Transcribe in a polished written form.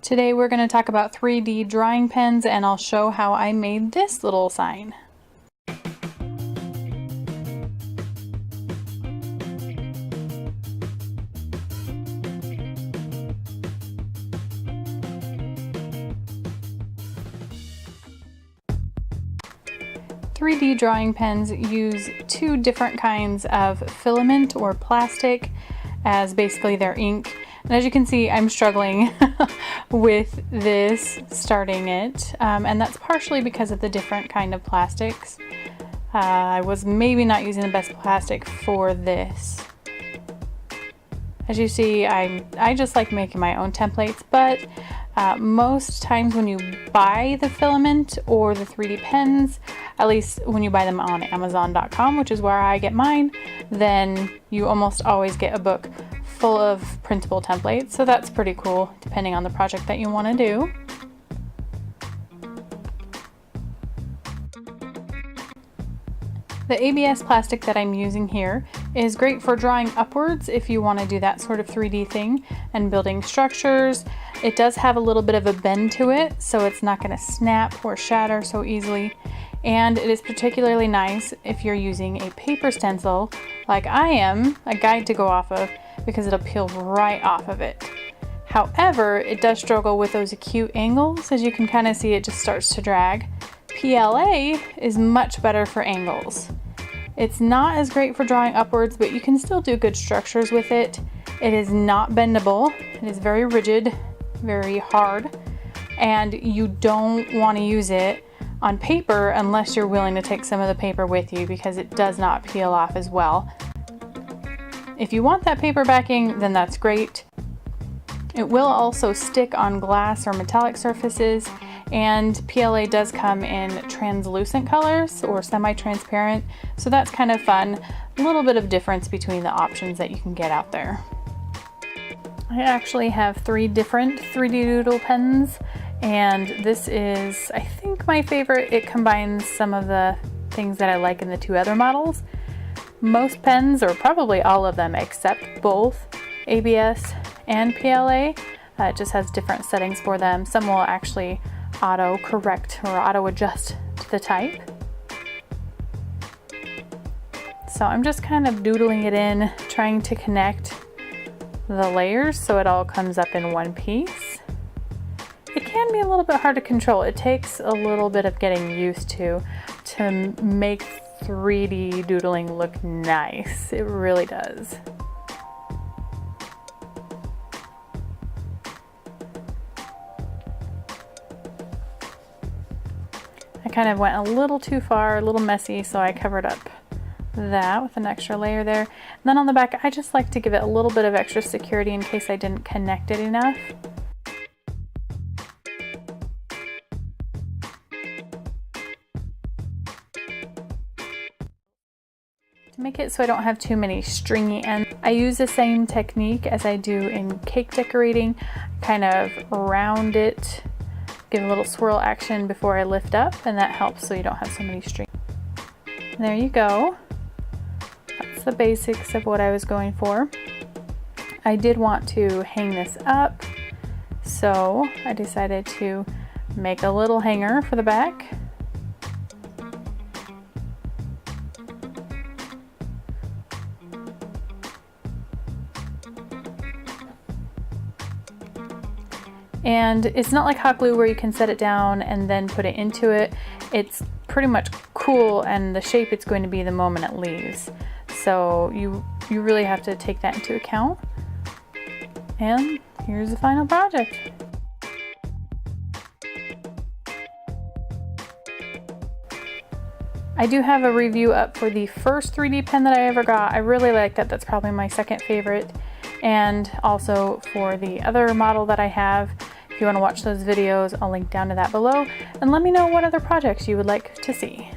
Today we're going to talk about 3D drawing pens, and I'll show how I made this little sign. .3D drawing pens use two different kinds of filament or plastic as basically their ink. And as you can see, I'm struggling with this starting it, and that's partially because of the different kind of plastics. I was maybe not using the best plastic for this. As you see, I just like making my own templates, but most times when you buy the filament or the 3D pens, at least when you buy them on Amazon.com, which is where I get mine, then you almost always get a book full of printable templates, so that's pretty cool depending on the project that you want to do. The ABS plastic that I'm using here is great for drawing upwards if you want to do that sort of 3D thing and building structures. It does have a little bit of a bend to it, so it's not going to snap or shatter so easily. And it is particularly nice if you're using a paper stencil like I am, a guide to go off of, because it'll peel right off of it. However, it does struggle with those acute angles. As you can kind of see, it just starts to drag. PLA is much better for angles. It's not as great for drawing upwards, but you can still do good structures with it. It is not bendable. It is very rigid, very hard, and you don't want to use it on paper unless you're willing to take some of the paper with you, because it does not peel off as well. If you want that paper backing, then that's great. It will also stick on glass or metallic surfaces, and PLA does come in translucent colors or semi-transparent, so that's kind of fun. A little bit of difference between the options that you can get out there. I actually have 3 different 3D Doodle pens, and this is, I think, my favorite. It combines some of the things that I like in the 2 other models. Most pens, or probably all of them except both ABS and PLA, it just has different settings for them. Some will actually auto correct or auto adjust to the type. So I'm just kind of doodling it in, trying to connect the layers so it all comes up in one piece. It can be a little bit hard to control. It takes a little bit of getting used to make 3D doodling look nice. It really does. I kind of went a little too far, a little messy, so I covered up that with an extra layer there. And then on the back, I just like to give it a little bit of extra security in case I didn't connect it enough. To make it so I don't have too many stringy ends, I use the same technique as I do in cake decorating. Kind of round it, give a little swirl action before I lift up, and that helps so you don't have so many strings. There you go. That's the basics of what I was going for. I did want to hang this up, so I decided to make a little hanger for the back. And it's not like hot glue where you can set it down and then put it into it. It's pretty much cool, and the shape it's going to be the moment it leaves. So you really have to take that into account. And here's the final project. I do have a review up for the first 3D pen that I ever got. I really like that. That's probably my second favorite. And also for the other model that I have. If you want to watch those videos, I'll link down to that below, and let me know what other projects you would like to see.